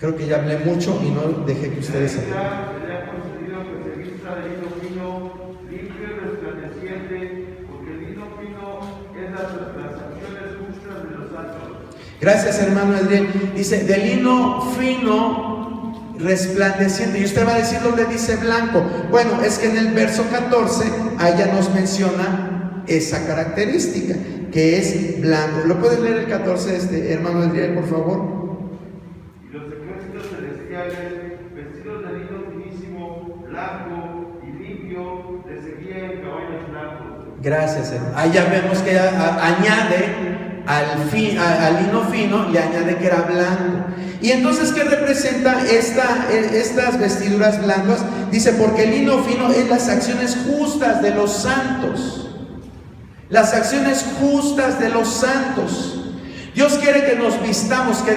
Creo que ya hablé mucho y no dejé que ustedes hablen. Gracias, hermano Adriel. Dice, de lino fino, resplandeciente. Y usted va a decir dónde dice blanco. Bueno, es que en el verso 14, allá nos menciona esa característica, que es blanco. ¿Lo puedes leer el 14, hermano Adriel, por favor? Y los ejércitos celestiales, vestidos de lino finísimo, blanco y limpio, le seguían en caballos blancos. Gracias, hermano. Ahí ya vemos que añade al lino fino, le añade que era blanco. Y entonces, ¿qué representa estas vestiduras blancas? Dice, porque el lino fino es las acciones justas de los santos. Las acciones justas de los santos. Dios quiere que nos vistamos, que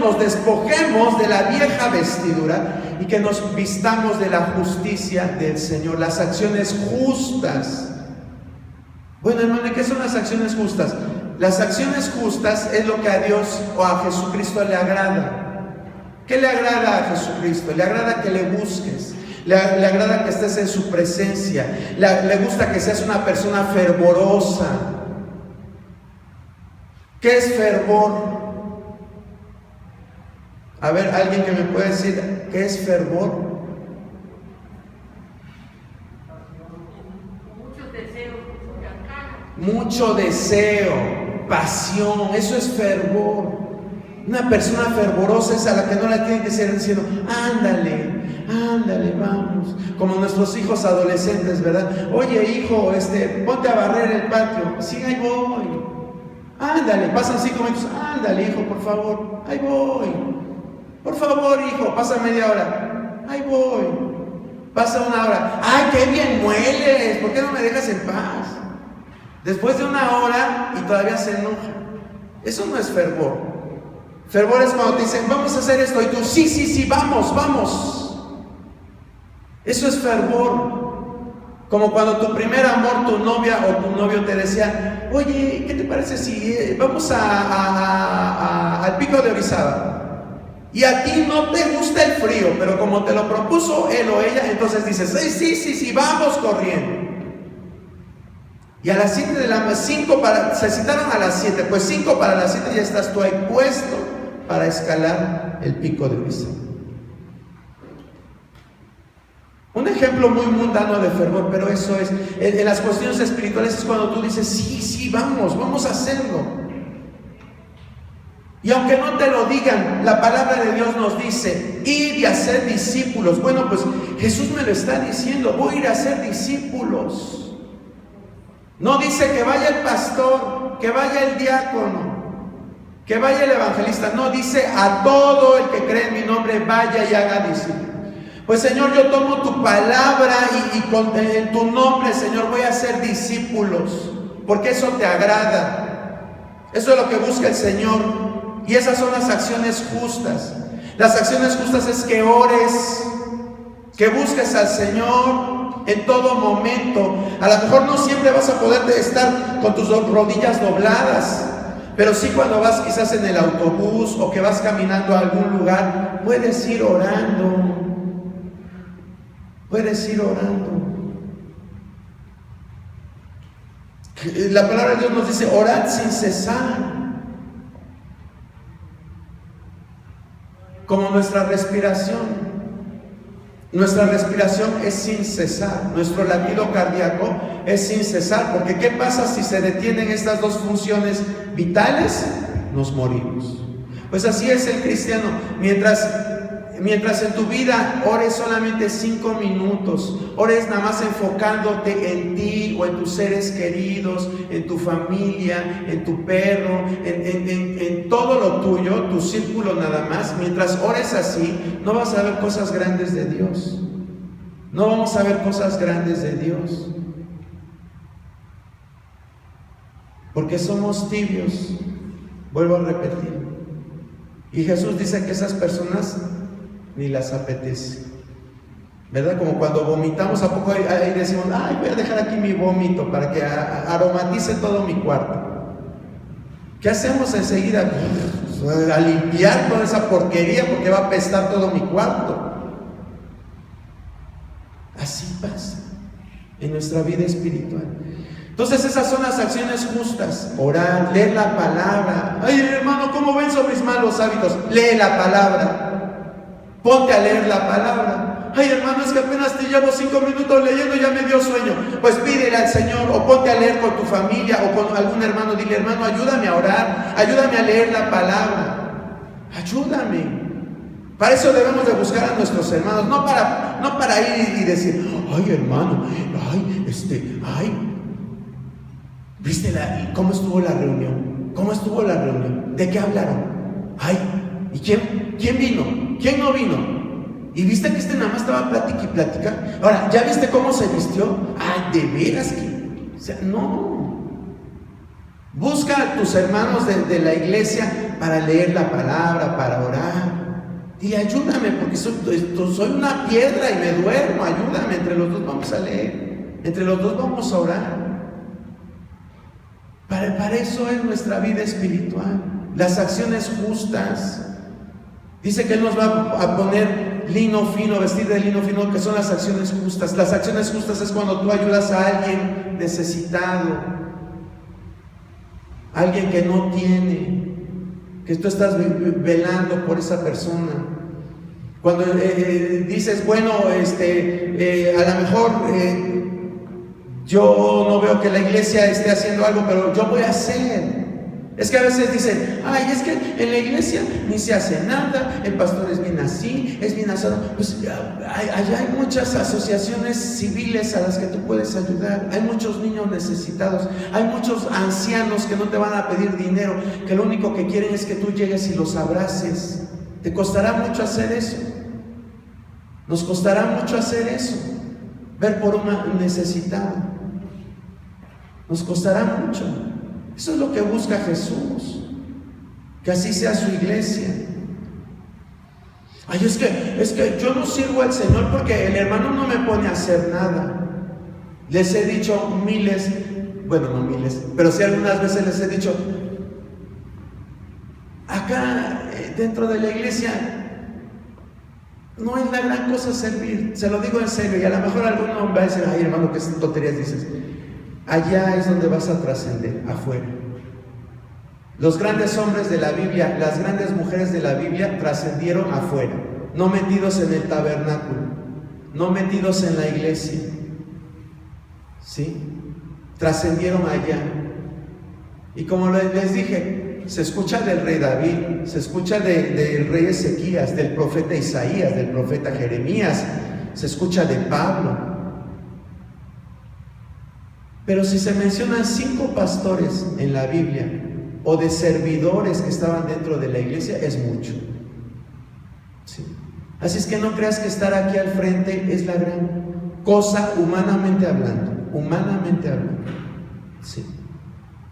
nos despojemos de la vieja vestidura y que nos vistamos de la justicia del Señor, las acciones justas. Bueno, hermano, ¿qué son las acciones justas? Las acciones justas es lo que a Dios o a Jesucristo le agrada. ¿Qué le agrada a Jesucristo? Le agrada que le busques, le agrada que estés en su presencia, le gusta que seas una persona fervorosa. ¿Qué es fervor? A ver, alguien que me pueda decir, ¿qué es fervor? Mucho deseo, pasión, eso es fervor. Una persona fervorosa es a la que no la tienen que ser diciendo, ándale, vamos. Como nuestros hijos adolescentes, ¿verdad? Oye, hijo, ponte a barrer el patio. Sí, ahí voy. Ándale, pasan 5 minutos. Ándale, hijo, por favor, ahí voy. Por favor, hijo, pasa media hora. Ahí voy. Pasa 1 hora. ¡Ay, qué bien mueles! ¿Por qué no me dejas en paz? Después de 1 hora y todavía se enoja. Eso no es fervor. Fervor es cuando te dicen, vamos a hacer esto, y tú, sí, vamos. Eso es fervor. Como cuando tu primer amor, tu novia o tu novio te decía, oye, ¿qué te parece si vamos al Pico de Orizaba? Y a ti no te gusta el frío, pero como te lo propuso él o ella, entonces dices, sí, vamos corriendo. Y a las 7 de la 5 se citaron a las 7, pues 5 para las 7 ya estás tú ahí puesto para escalar el Pico de Orizaba. Un ejemplo muy mundano de fervor, pero eso es, en las cuestiones espirituales es cuando tú dices, sí, vamos a hacerlo. Y aunque no te lo digan, la palabra de Dios nos dice, id y hacer discípulos. Bueno, pues Jesús me lo está diciendo, voy a ir a hacer discípulos. No dice que vaya el pastor, que vaya el diácono, que vaya el evangelista. No, dice a todo el que cree en mi nombre, vaya y haga discípulos. Pues Señor, yo tomo tu palabra en tu nombre, Señor, voy a hacer discípulos, porque eso te agrada. Eso es lo que busca el Señor. Y esas son las acciones justas. Las acciones justas es que ores, que busques al Señor en todo momento. A lo mejor no siempre vas a poder estar con tus rodillas dobladas, pero sí cuando vas quizás en el autobús o que vas caminando a algún lugar, puedes ir orando. Puedes ir orando. La palabra de Dios nos dice, orad sin cesar. Como nuestra respiración. Nuestra respiración es sin cesar. Nuestro latido cardíaco es sin cesar. Porque ¿qué pasa si se detienen estas dos funciones vitales? Nos morimos. Pues así es el cristiano. Mientras en tu vida ores solamente 5 minutos, ores nada más enfocándote en ti o en tus seres queridos, en tu familia, en tu perro, en todo lo tuyo, tu círculo nada más. Mientras ores así, no vas a ver cosas grandes de Dios. No vamos a ver cosas grandes de Dios. Porque somos tibios, vuelvo a repetir. Y Jesús dice que esas personas ni las apetece, ¿verdad? Como cuando vomitamos, ¿a poco ahí decimos, ay, voy a dejar aquí mi vómito para que aromatice todo mi cuarto? ¿Qué hacemos enseguida? A limpiar toda esa porquería porque va a apestar todo mi cuarto. Así pasa en nuestra vida espiritual. Entonces esas son las acciones justas: orar, leer la palabra. Ay, hermano, ¿cómo ven sobre mis malos hábitos? Lee la palabra. Ponte a leer la palabra. Ay, hermano, es que apenas te llevo 5 minutos leyendo, ya me dio sueño. Pues pídele al Señor, o ponte a leer con tu familia o con algún hermano. Dile, hermano, ayúdame a orar, ayúdame a leer la palabra. Ayúdame. Para eso debemos de buscar a nuestros hermanos, no para ir y decir, ay, hermano, ¿viste cómo estuvo la reunión? ¿Cómo estuvo la reunión? ¿De qué hablaron? Ay, ¿y quién vino? ¿Quién no vino? ¿Y viste que nada más estaba plática y plática? Ahora, ¿ya viste cómo se vistió? Ay, de veras que... O sea, no. Busca a tus hermanos de la iglesia para leer la palabra, para orar. Y ayúdame, porque soy una piedra y me duermo. Ayúdame, entre los dos vamos a leer. Entre los dos vamos a orar. Para eso es nuestra vida espiritual. Las acciones justas. Dice que Él nos va a poner lino fino, vestir de lino fino, que son las acciones justas. Las acciones justas es cuando tú ayudas a alguien necesitado, alguien que no tiene, que tú estás velando por esa persona. Cuando dices, bueno, a lo mejor yo no veo que la iglesia esté haciendo algo, pero yo voy a hacer. Es que a veces dicen, ay, es que en la iglesia ni se hace nada, el pastor es bien así, es bien asado. Pues allá hay muchas asociaciones civiles a las que tú puedes ayudar. Hay muchos niños necesitados, hay muchos ancianos que no te van a pedir dinero, que lo único que quieren es que tú llegues y los abraces. ¿Te costará mucho hacer eso? Nos costará mucho hacer eso, ver por un necesitado. Nos costará mucho. Eso es lo que busca Jesús, que así sea su iglesia. Ay, es que yo no sirvo al Señor porque el hermano no me pone a hacer nada. Les he dicho miles, bueno, no miles, pero sí algunas veces les he dicho, acá dentro de la iglesia no es la gran cosa servir, se lo digo en serio, y a lo mejor alguno va a decir, ay, hermano, qué tonterías dices. Allá es donde vas a trascender, afuera. Los grandes hombres de la Biblia, las grandes mujeres de la Biblia trascendieron afuera, no metidos en el tabernáculo, no metidos en la iglesia, ¿sí? Trascendieron allá. Y como les dije, se escucha del rey David, se escucha del rey Ezequías, del profeta Isaías, del profeta Jeremías, se escucha de Pablo. Pero si se mencionan 5 pastores en la Biblia o de servidores que estaban dentro de la iglesia, es mucho. ¿Sí? Así es que no creas que estar aquí al frente es la gran cosa humanamente hablando. Humanamente hablando. Sí.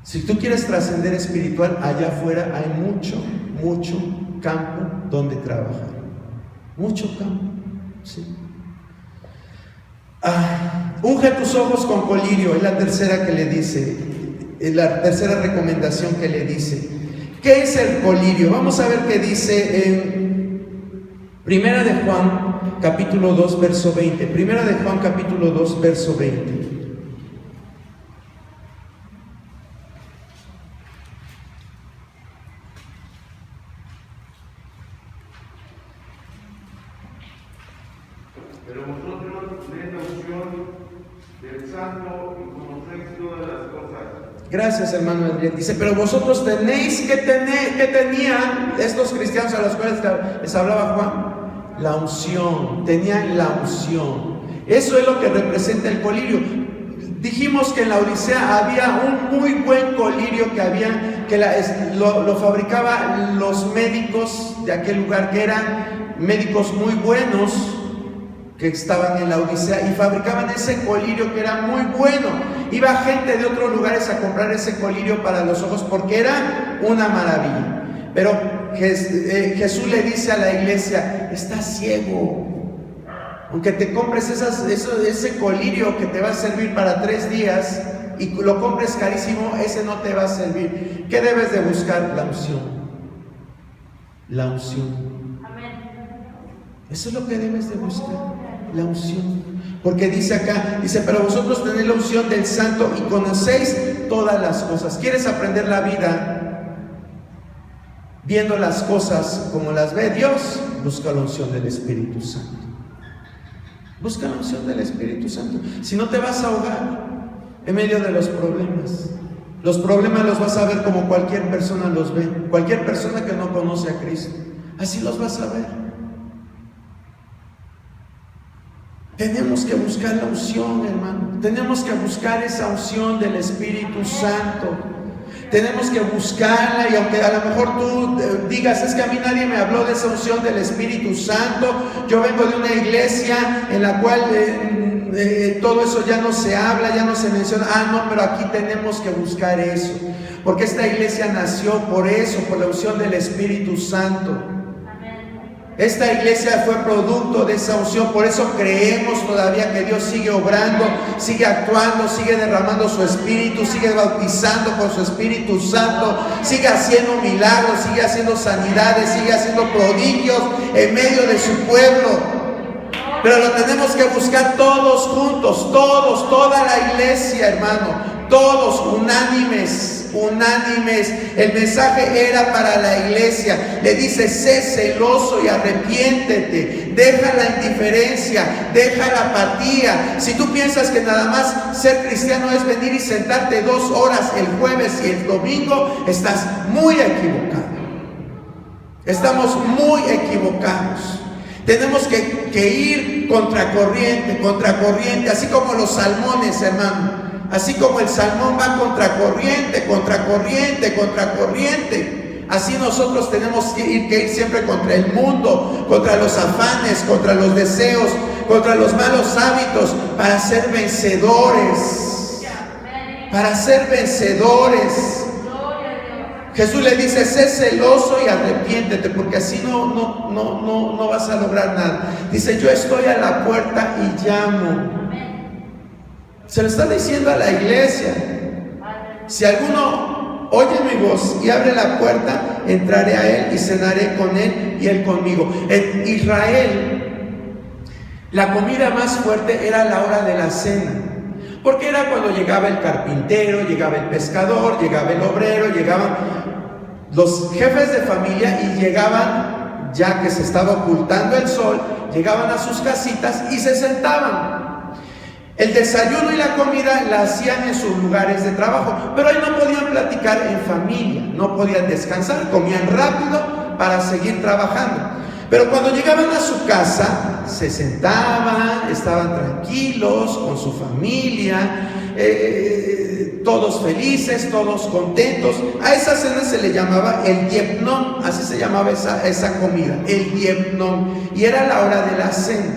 Si tú quieres trascender espiritual, allá afuera hay mucho campo donde trabajar. Mucho campo. Sí. Unge tus ojos con colirio, es la tercera que le dice, es la tercera recomendación que le dice. ¿Qué es el colirio? Vamos a ver qué dice en Primera de Juan, capítulo 2, verso 20. Primera de Juan, capítulo 2, verso 20. Pero vosotros tenéis la unción del Santo y conocéis todas las cosas. Gracias, hermano Adrián. Dice, pero vosotros tenéis que tenían estos cristianos a los cuales les hablaba Juan, la unción, tenían la unción. Eso es lo que representa el colirio. Dijimos que en la Odisea había un muy buen colirio lo fabricaban los médicos de aquel lugar, que eran médicos muy buenos, que estaban en la Odisea y fabricaban ese colirio que era muy bueno. Iba gente de otros lugares a comprar ese colirio para los ojos porque era una maravilla. Pero Jesús le dice a la iglesia: estás ciego. Aunque te compres ese colirio que te va a servir para 3 días y lo compres carísimo, ese no te va a servir. ¿Qué debes de buscar? La unción. La unción. Eso es lo que debes de buscar, la unción. Porque dice acá, pero vosotros tenéis la unción del Santo y conocéis todas las cosas. ¿Quieres aprender la vida viendo las cosas como las ve Dios? Busca la unción del Espíritu Santo. Busca la unción del Espíritu Santo. Si no, te vas a ahogar en medio de los problemas. Los problemas los vas a ver como cualquier persona los ve. Cualquier persona que no conoce a Cristo, así los vas a ver. Tenemos que buscar la unción, hermano. Tenemos que buscar esa unción del Espíritu Santo. Tenemos que buscarla, y aunque a lo mejor tú digas: es que a mí nadie me habló de esa unción del Espíritu Santo, yo vengo de una iglesia en la cual todo eso ya no se habla, ya no se menciona. No, pero aquí tenemos que buscar eso, porque esta iglesia nació por eso, por la unción del Espíritu Santo. Esta iglesia fue producto de esa unción, por eso creemos todavía que Dios sigue obrando, sigue actuando, sigue derramando su Espíritu, sigue bautizando con su Espíritu Santo, sigue haciendo milagros, sigue haciendo sanidades, sigue haciendo prodigios en medio de su pueblo. Pero lo tenemos que buscar todos juntos, toda la iglesia, hermano, todos unánimes. El mensaje era para la iglesia. Le dice: sé celoso y arrepiéntete. Deja la indiferencia, deja la apatía. Si tú piensas que nada más ser cristiano es venir y sentarte 2 horas el jueves y el domingo, estás muy equivocado. Estamos muy equivocados. Tenemos que ir contracorriente, así como los salmones, hermano. Así como el salmón va contracorriente. Así nosotros tenemos que ir siempre contra el mundo, contra los afanes, contra los deseos, contra los malos hábitos, para ser vencedores. Jesús le dice: sé celoso y arrepiéntete, porque así no vas a lograr nada. Dice: yo estoy a la puerta y llamo. Se lo está diciendo a la iglesia. Si alguno oye mi voz y abre la puerta, entraré a él y cenaré con él y él conmigo. En Israel, la comida más fuerte era la hora de la cena, porque era cuando llegaba el carpintero, llegaba el pescador, llegaba el obrero, llegaban los jefes de familia y llegaban, ya que se estaba ocultando el sol, llegaban a sus casitas y se sentaban. El desayuno y la comida la hacían en sus lugares de trabajo, pero ahí no podían platicar en familia, no podían descansar, comían rápido para seguir trabajando. Pero cuando llegaban a su casa, se sentaban, estaban tranquilos con su familia, todos felices, todos contentos. A esa cena se le llamaba el diepnón, así se llamaba esa comida, el diepnón, y era la hora de la cena.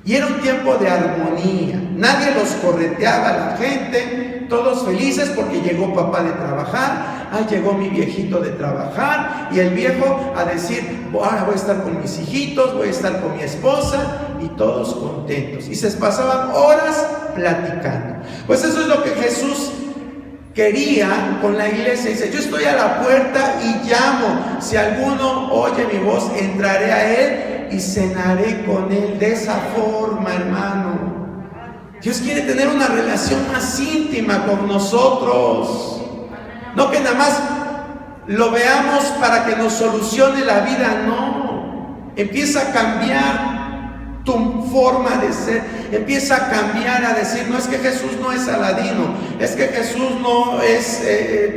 Y era un tiempo de armonía, nadie los correteaba, la gente, todos felices porque llegó papá de trabajar, llegó mi viejito de trabajar, y el viejo a decir, ahora voy a estar con mis hijitos, voy a estar con mi esposa, y todos contentos. Y se pasaban horas platicando. Pues eso es lo que Jesús quería con la iglesia. Dice, yo estoy a la puerta y llamo, si alguno oye mi voz, entraré a él y cenaré con él. De esa forma, hermano, Dios quiere tener una relación más íntima con nosotros, no que nada más lo veamos para que nos solucione la vida. No, empieza a cambiar tu forma de ser, empieza a cambiar, a decir, no es que Jesús no es Aladino, es que Jesús no es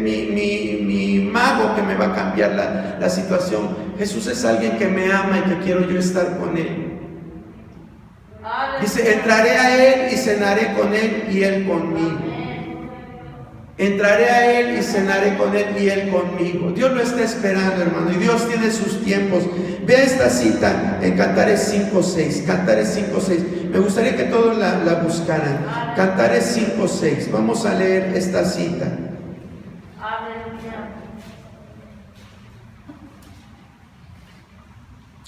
mi mago que me va a cambiar la situación. Jesús es alguien que me ama y que quiero yo estar con él. Dice, entraré a él y cenaré con él y él conmigo. Entraré a él y cenaré con él y él conmigo. Dios lo está esperando, hermano, y Dios tiene sus tiempos. Vea esta cita en Cantares 5:6. Cantares 5:6. Me gustaría que todos la buscaran. Cantares 5:6. Vamos a leer esta cita.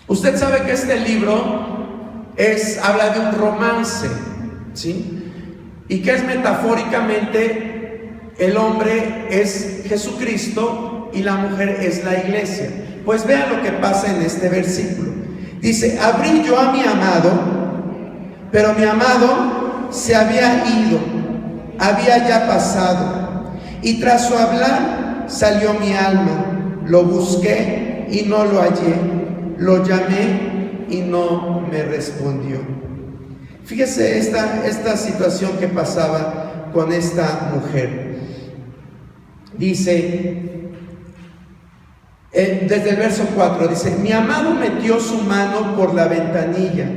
Usted sabe que este libro habla de un romance, ¿sí? Y que es metafóricamente, el hombre es Jesucristo y la mujer es la iglesia. Pues vean lo que pasa en este versículo. Dice, abrí yo a mi amado, pero mi amado se había ido, había ya pasado, y tras su hablar salió mi alma. Lo busqué y no lo hallé, lo llamé y no me respondió. Fíjese esta situación que pasaba con esta mujer. Dice, desde el verso 4, dice, mi amado metió su mano por la ventanilla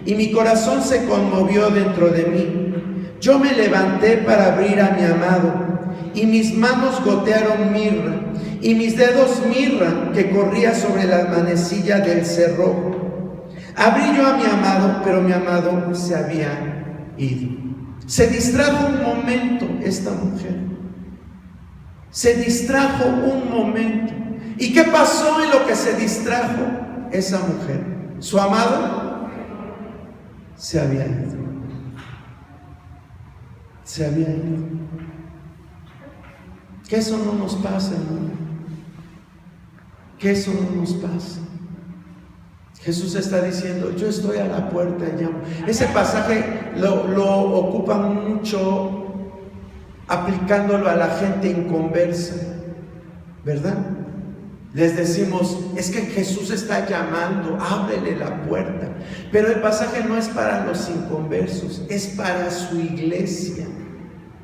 y mi corazón se conmovió dentro de mí. Yo me levanté para abrir a mi amado y mis manos gotearon mirra y mis dedos mirra que corría sobre la manecilla del cerrojo. Abrí yo a mi amado, pero mi amado se había ido. Se distrajo un momento esta mujer. Se distrajo un momento. ¿Y qué pasó en lo que se distrajo esa mujer? Su amado se había ido. Se había ido. Que eso no nos pase, hermano. Que eso no nos pase. Jesús está diciendo, yo estoy a la puerta y llamo. Ese pasaje lo ocupan mucho aplicándolo a la gente inconversa, ¿verdad? Les decimos, es que Jesús está llamando, ábrele la puerta. Pero el pasaje no es para los inconversos, es para su iglesia,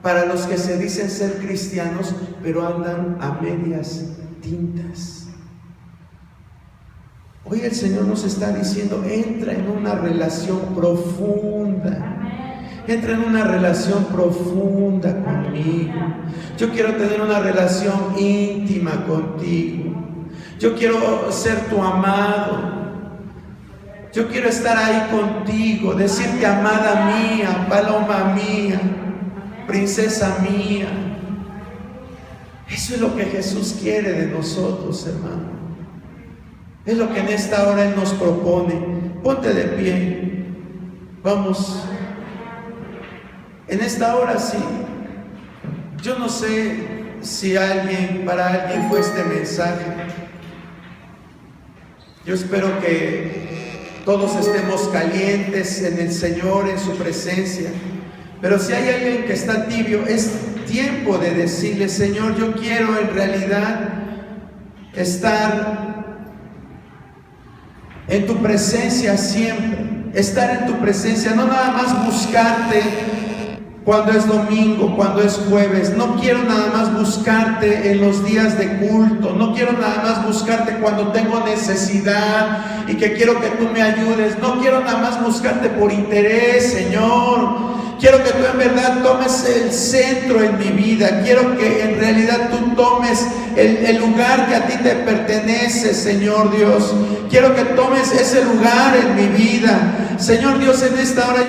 para los que se dicen ser cristianos, pero andan a medias tintas. Hoy el Señor nos está diciendo, entra en una relación profunda. Entra en una relación profunda conmigo. Yo quiero tener una relación íntima contigo. Yo quiero ser tu amado. Yo quiero estar ahí contigo, decirte amada mía, paloma mía, princesa mía. Eso es lo que Jesús quiere de nosotros, hermano. Es lo que en esta hora Él nos propone. Ponte de pie. Vamos. En esta hora sí. Yo no sé si para alguien fue este mensaje. Yo espero que todos estemos calientes en el Señor, en su presencia. Pero si hay alguien que está tibio, es tiempo de decirle, Señor, yo quiero en realidad estar en tu presencia siempre, estar en tu presencia, no nada más buscarte cuando es domingo, cuando es jueves. No quiero nada más buscarte en los días de culto. No quiero nada más buscarte cuando tengo necesidad y que quiero que tú me ayudes. No quiero nada más buscarte por interés, Señor. Quiero que tú en verdad tomes el centro en mi vida. Quiero que en realidad tú tomes el lugar que a ti te pertenece, Señor Dios. Quiero que tomes ese lugar en mi vida. Señor Dios, en esta hora